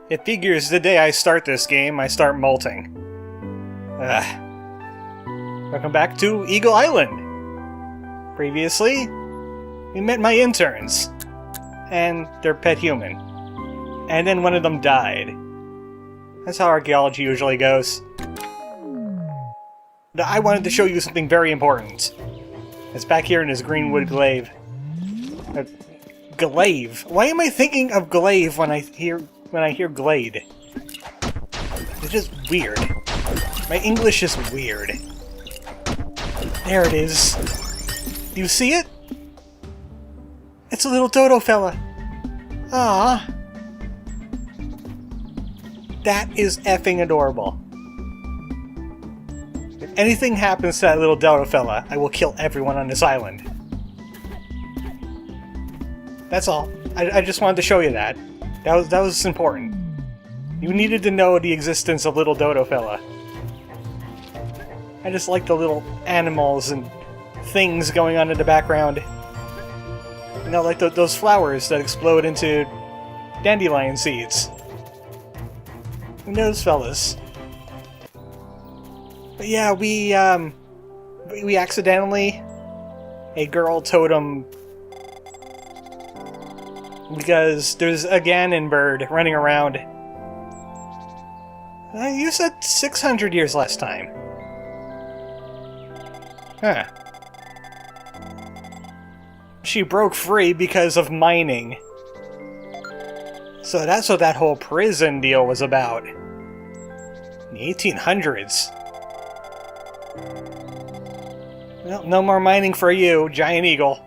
It figures the day I start this game, I start molting. Ugh. Welcome back to Eagle Island! Previously, we met my interns. And their pet human. And then one of them died. That's how archaeology usually goes. But I wanted to show you something very important. It's back here in this Greenwood Glade. Glaive. Why am I thinking of glaive when I hear glade? It's just weird. My English is weird. There it is. Do you see it? It's a little dodo fella. Ah, that is effing adorable. If anything happens to that little dodo fella, I will kill everyone on this island. That's all. I just wanted to show you that. That was important. You needed to know the existence of little dodo fella. I just like the little animals and things going on in the background. You know, like those flowers that explode into dandelion seeds. And those fellas. But yeah, we accidentally... A girl totem... Because there's a Ganon bird running around. You said 600 years last time. Huh. She broke free because of mining. So that's what that whole prison deal was about. In the 1800s. Well, no more mining for you, Giant Eagle.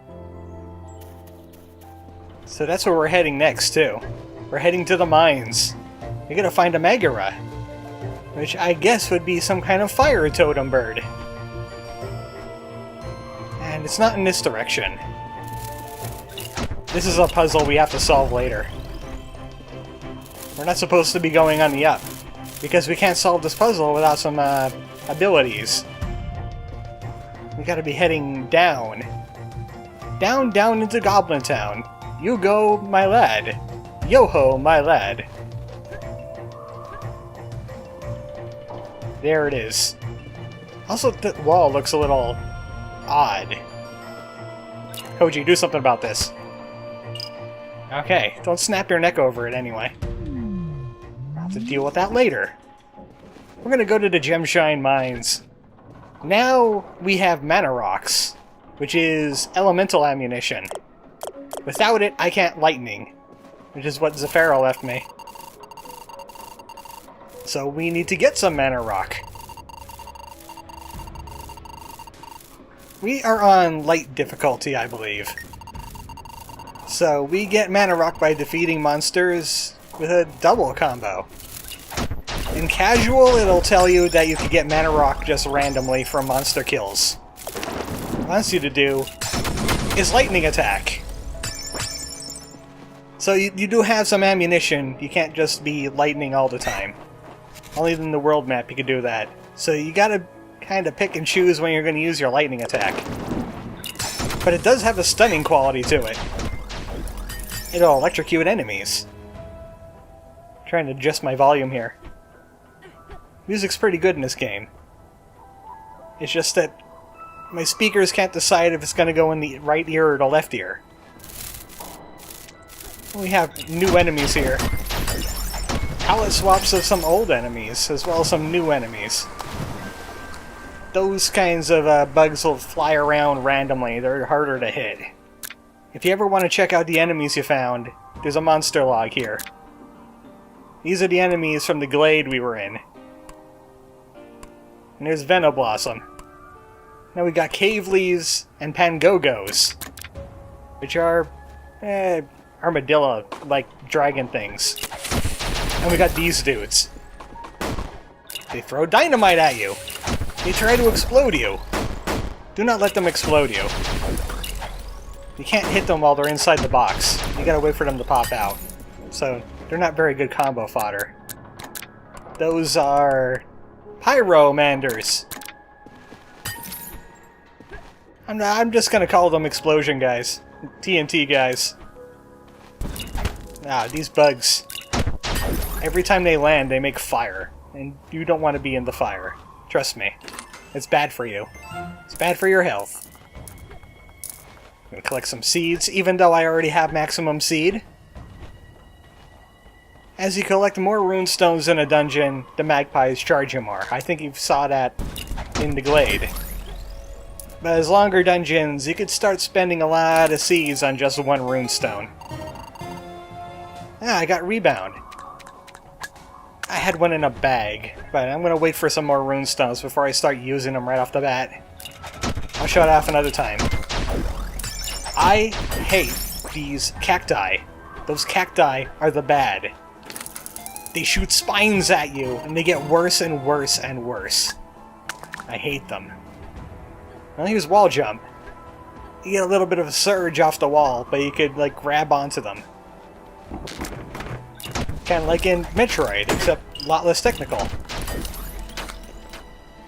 So that's where we're heading next, too. We're heading to the mines. We gotta find a Megara. Which I guess would be some kind of fire totem bird. And it's not in this direction. This is a puzzle we have to solve later. We're not supposed to be going on the up, because we can't solve this puzzle without some abilities. We gotta be heading down. Down into Goblin Town. You go, my lad. Yo-ho, my lad. There it is. Also, the wall looks a little odd. Koji, do something about this. Okay, don't snap your neck over it anyway. I'll have to deal with that later. We're gonna go to the Gemshine Mines. Now we have mana rocks, which is elemental ammunition. Without it, I can't lightning, which is what Zephyra left me. So we need to get some mana rock. We are on light difficulty, I believe. So we get mana rock by defeating monsters with a double combo. In casual, it'll tell you that you can get mana rock just randomly from monster kills. What it wants you to do is lightning attack. So you do have some ammunition, you can't just be lightning all the time. Only in the world map you can do that. So you gotta kind of pick and choose when you're going to use your lightning attack. But it does have a stunning quality to it. It'll electrocute enemies. I'm trying to adjust my volume here. Music's pretty good in this game. It's just that my speakers can't decide if it's going to go in the right ear or the left ear. We have new enemies here. Palette swaps of some old enemies, as well as some new enemies. Those kinds of bugs will fly around randomly. They're harder to hit. If you ever want to check out the enemies you found, there's a monster log here. These are the enemies from the glade we were in. And there's Venoblossom. Now we got Caveleys and Pangogos, which are armadillo-like dragon things. And we got these dudes. They throw dynamite at you. They try to explode you. Do not let them explode you. You can't hit them while they're inside the box. You gotta wait for them to pop out. So, they're not very good combo fodder. Those are... Pyromanders. I'm just gonna call them explosion guys. TNT guys. Ah, these bugs. Every time they land, they make fire. And you don't want to be in the fire. Trust me. It's bad for you. It's bad for your health. I'm gonna collect some seeds, even though I already have maximum seed. As you collect more runestones in a dungeon, the magpies charge you more. I think you saw that in the Glade. But as longer dungeons, you could start spending a lot of seeds on just one runestone. Ah, I got rebound. I had one in a bag, but I'm gonna wait for some more runestones before I start using them right off the bat. I'll show it off another time. I hate these cacti. Those cacti are the bad. They shoot spines at you, and they get worse and worse and worse. I hate them. Well, here's wall jump. You get a little bit of a surge off the wall, but you could, like, grab onto them. Kind of like in Metroid, except a lot less technical.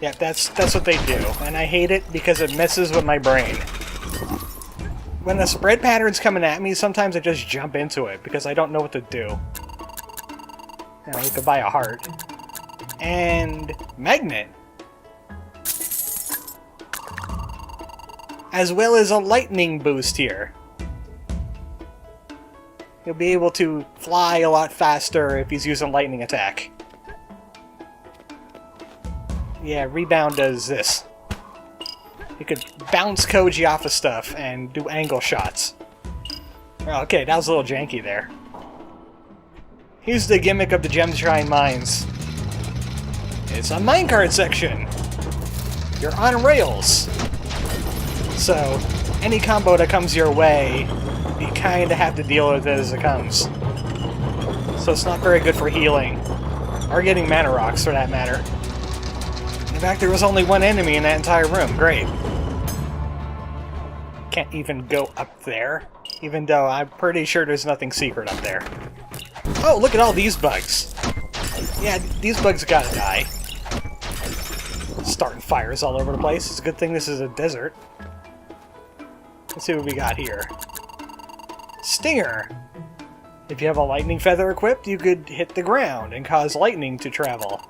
Yeah, that's what they do, and I hate it because it messes with my brain. When a spread pattern's coming at me, sometimes I just jump into it because I don't know what to do. You know, you could buy a heart. And magnet. As well as a lightning boost here. He'll be able to fly a lot faster if he's using lightning attack. Yeah, rebound does this. You could bounce Koji off of stuff and do angle shots. Oh, okay, that was a little janky there. Here's the gimmick of the Gemshine Mines. It's a minecart section! You're on rails! So, any combo that comes your way, you kinda have to deal with it as it comes. So it's not very good for healing. Or getting mana rocks, for that matter. In fact, there was only one enemy in that entire room. Great. Can't even go up there. Even though I'm pretty sure there's nothing secret up there. Oh, look at all these bugs. Yeah, these bugs gotta die. Starting fires all over the place. It's a good thing this is a desert. Let's see what we got here. Stinger! If you have a lightning feather equipped, you could hit the ground and cause lightning to travel.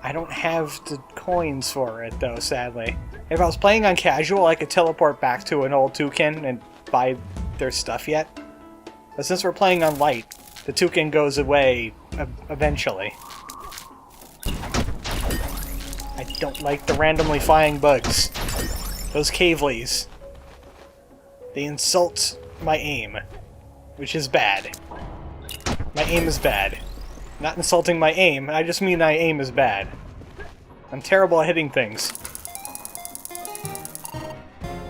I don't have the coins for it, though, sadly. If I was playing on casual, I could teleport back to an old toucan and buy their stuff yet. But since we're playing on light, the toucan goes away eventually. I don't like the randomly flying bugs. Those cavelies. They insult my aim, which is bad. My aim is bad. Not insulting my aim, I just mean my aim is bad. I'm terrible at hitting things.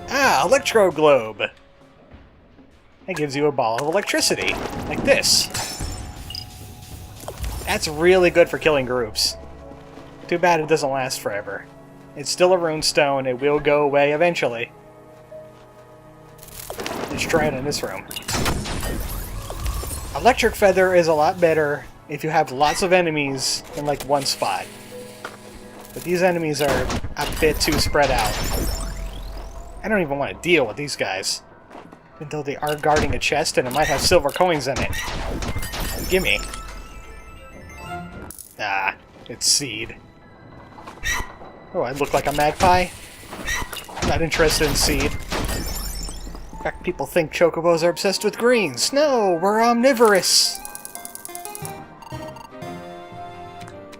Ah, electro globe! That gives you a ball of electricity, like this. That's really good for killing groups. Too bad it doesn't last forever. It's still a runestone, it will go away eventually. Let's try it in this room. Electric Feather is a lot better if you have lots of enemies in like one spot. But these enemies are a bit too spread out. I don't even want to deal with these guys. Even though they are guarding a chest and it might have silver coins in it. Gimme. Ah, it's seed. Oh, I look like a magpie? Not interested in seed. In fact, people think chocobos are obsessed with greens. No, we're omnivorous!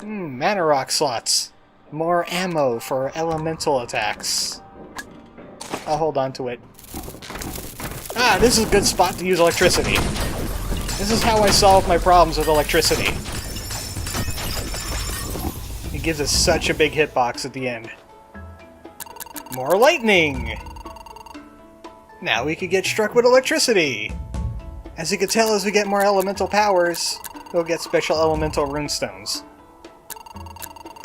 Mana rock slots. More ammo for elemental attacks. I'll hold on to it. Ah, this is a good spot to use electricity. This is how I solve my problems with electricity. It gives us such a big hitbox at the end. More lightning! Now we could get struck with electricity! As you can tell, as we get more elemental powers, we'll get special elemental runestones.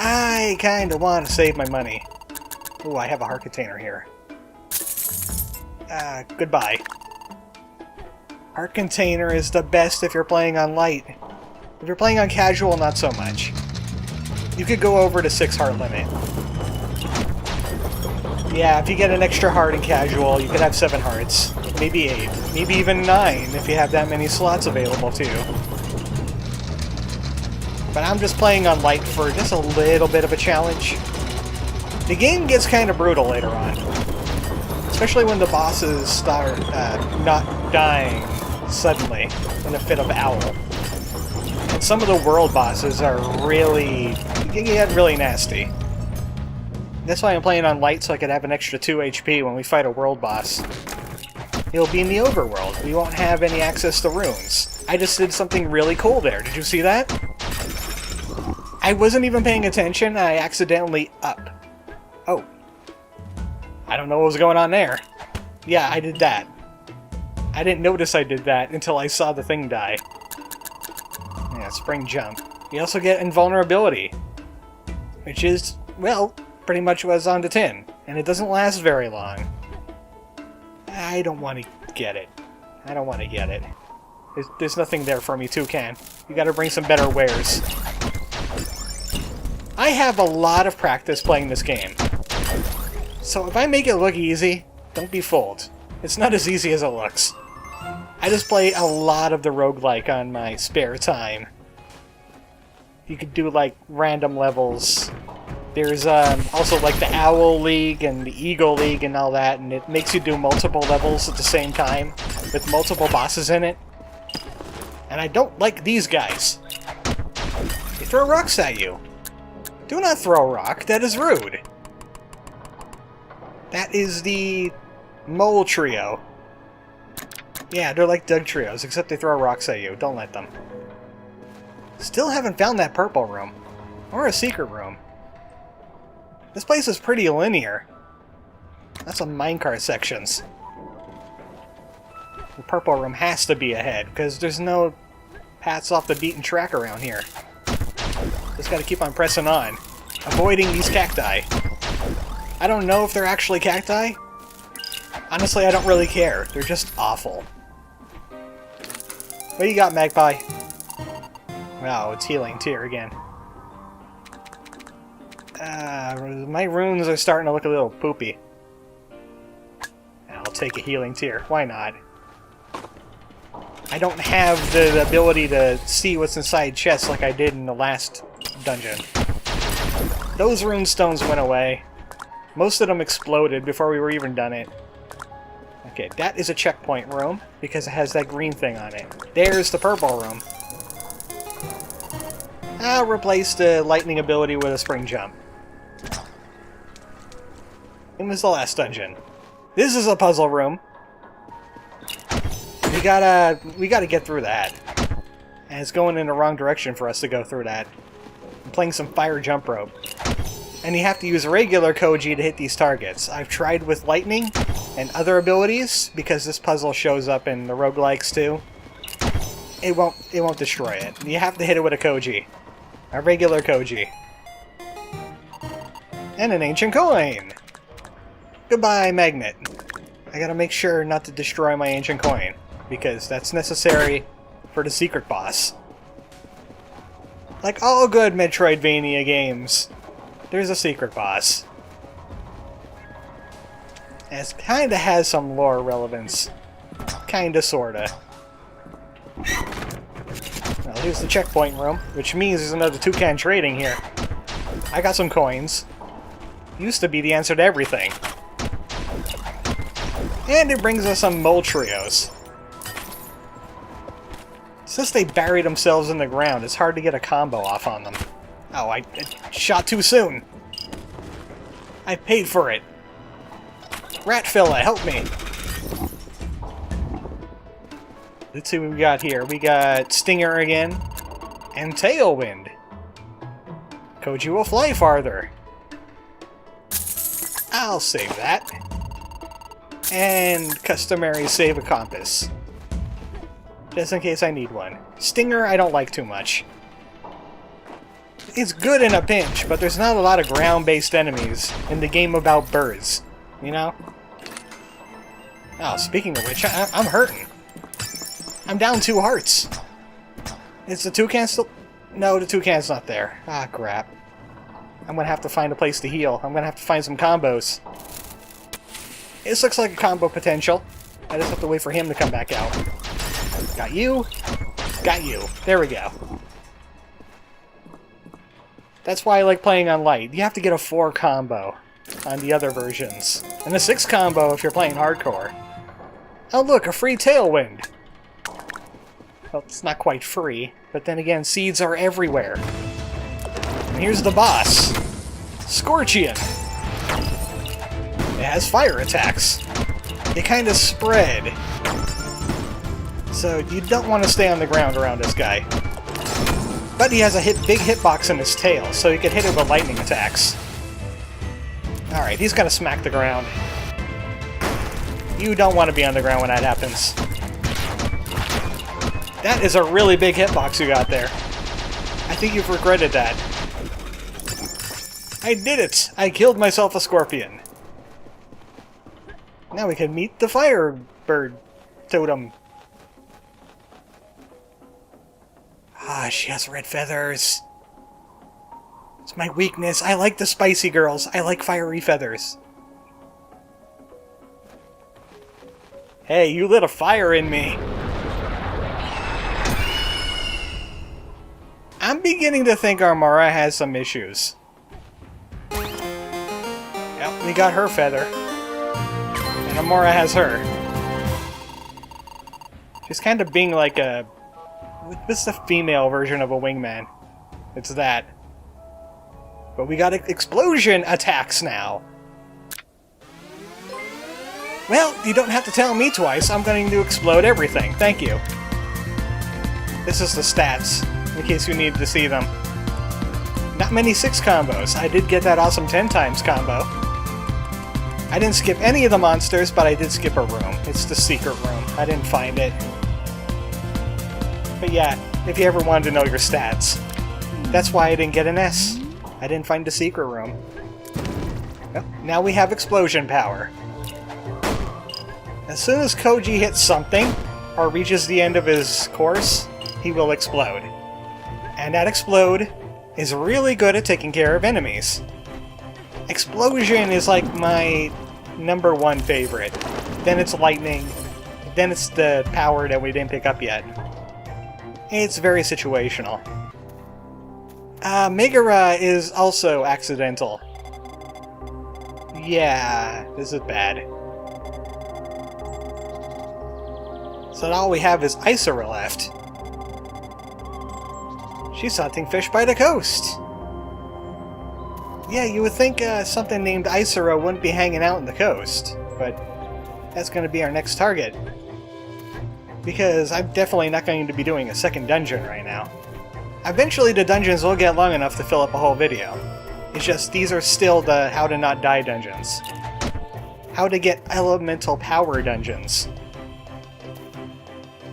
I kinda want to save my money. Ooh, I have a heart container here. Goodbye. Heart container is the best if you're playing on light. If you're playing on casual, not so much. You could go over the 6 heart limit. Yeah, if you get an extra heart in casual, you could have 7 hearts. Maybe 8. Maybe even 9 if you have that many slots available to you. But I'm just playing on light for just a little bit of a challenge. The game gets kind of brutal later on. Especially when the bosses start not dying suddenly in a fit of owl. And some of the world bosses are really... get really nasty. That's why I'm playing on light, so I could have an extra 2 HP when we fight a world boss. It'll be in the overworld. We won't have any access to runes. I just did something really cool there. Did you see that? I wasn't even paying attention. I accidentally up. Oh. I don't know what was going on there. Yeah, I did that. I didn't notice I did that until I saw the thing die. Yeah, spring jump. You also get invulnerability. Which is, well, pretty much was on the tin. And it doesn't last very long. I don't want to get it. I don't want to get it. There's nothing there for me, Toucan. You gotta bring some better wares. I have a lot of practice playing this game. So if I make it look easy, don't be fooled. It's not as easy as it looks. I just play a lot of the roguelike on my spare time. You could do like random levels. There's also like the Owl League and the Eagle League and all that, and it makes you do multiple levels at the same time with multiple bosses in it. And I don't like these guys. They throw rocks at you. Do not throw a rock, that is rude. That is the Mole Trio. Yeah, they're like Doug Trios, except they throw rocks at you. Don't let them. Still haven't found that purple room. Or a secret room. This place is pretty linear. That's some minecart sections. The purple room has to be ahead, because there's no paths off the beaten track around here. Just gotta keep on pressing on. Avoiding these cacti. I don't know if they're actually cacti. Honestly, I don't really care. They're just awful. What do you got, Magpie? Wow, it's healing tear again. My runes are starting to look a little poopy. I'll take a healing tear. Why not? I don't have the ability to see what's inside chests like I did in the last dungeon. Those rune stones went away. Most of them exploded before we were even done it. Okay, that is a checkpoint room, because it has that green thing on it. There's the purple room. I'll replace the lightning ability with a spring jump. And this is the last dungeon. This is a puzzle room. We gotta get through that. And it's going in the wrong direction for us to go through that. I'm playing some fire jump rope. And you have to use regular Koji to hit these targets. I've tried with lightning and other abilities, because this puzzle shows up in the roguelikes too. It won't destroy it. You have to hit it with a Koji. A regular Koji. And an ancient coin! Goodbye, magnet. I gotta make sure not to destroy my ancient coin, because that's necessary for the secret boss. Like all good Metroidvania games, there's a secret boss. And it kinda has some lore relevance. Kinda, sorta. Well, here's the checkpoint room, which means there's another Toucan trading here. I got some coins. Used to be the answer to everything. And it brings us some mole trios. Since they bury themselves in the ground, it's hard to get a combo off on them. Oh, I shot too soon. I paid for it. Rat fella, help me. Let's see what we got here. We got Stinger again. And Tailwind. Koji will fly farther. I'll save that. And customary save a compass. Just in case I need one. Stinger I don't like too much. It's good in a pinch, but there's not a lot of ground-based enemies in the game about birds. You know? Oh, speaking of which, I'm hurting. I'm down 2 hearts. Is the toucan still... No, the toucan's not there. Ah, crap. I'm gonna have to find a place to heal. I'm gonna have to find some combos. This looks like a combo potential. I just have to wait for him to come back out. Got you. Got you. There we go. That's why I like playing on light. You have to get a 4 combo on the other versions. And a 6 combo if you're playing hardcore. Oh look, a free Tailwind! Well, it's not quite free, but then again, seeds are everywhere. And here's the boss. Scorchion. It has fire attacks. They kind of spread. So you don't want to stay on the ground around this guy. But he has a big hitbox in his tail, so you can hit it with lightning attacks. Alright, he's gonna smack the ground. You don't want to be on the ground when that happens. That is a really big hitbox you got there. I think you've regretted that. I did it! I killed myself a scorpion. Now we can meet the firebird totem. Ah, she has red feathers. It's my weakness. I like the spicy girls. I like fiery feathers. Hey, you lit a fire in me. I'm beginning to think Armora has some issues. Yep, we got her feather. And Armora has her. She's kind of being like a... What's the female version of a wingman? It's that. But we got explosion attacks now. Well, you don't have to tell me twice. I'm going to explode everything. Thank you. This is the stats, in case you need to see them. Not many 6 combos. I did get that awesome 10 times combo. I didn't skip any of the monsters, but I did skip a room. It's the secret room. I didn't find it. But yeah, if you ever wanted to know your stats. That's why I didn't get an S. I didn't find the secret room. Well, now we have explosion power. As soon as Koji hits something, or reaches the end of his course, he will explode. And that explode is really good at taking care of enemies. Explosion is like my #1 favorite. Then it's lightning. Then it's the power that we didn't pick up yet. It's very situational. Megara is also accidental. Yeah, this is bad. So all we have is Isara left. She's hunting fish by the coast. Yeah, you would think something named Isara wouldn't be hanging out on the coast, but that's going to be our next target. Because I'm definitely not going to be doing a second dungeon right now. Eventually the dungeons will get long enough to fill up a whole video. It's just these are still the how to not die dungeons. How to get elemental power dungeons.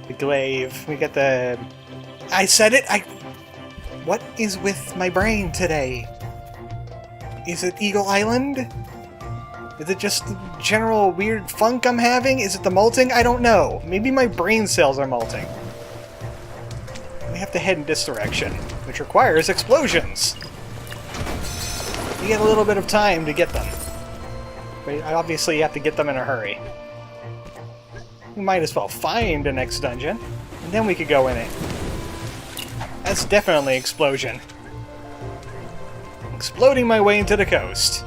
The glaive, we get the... I said it! What is with my brain today? Is it Eagle Island? Is it just the general weird funk I'm having? Is it the molting? I don't know. Maybe my brain cells are molting. We have to head in this direction, which requires explosions. You get a little bit of time to get them. But obviously you have to get them in a hurry. We might as well find the next dungeon, and then we could go in it. That's definitely explosion. Exploding my way into the coast.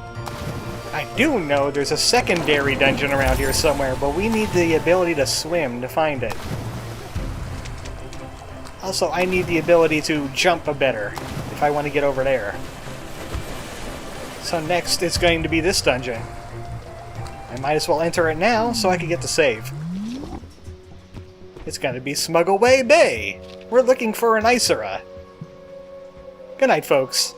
I do know there's a secondary dungeon around here somewhere, but we need the ability to swim to find it. Also, I need the ability to jump better if I want to get over there. So next, it's going to be this dungeon. I might as well enter it now so I can get the save. It's going to be Smuggleway Bay. We're looking for an Isara. Good night, folks.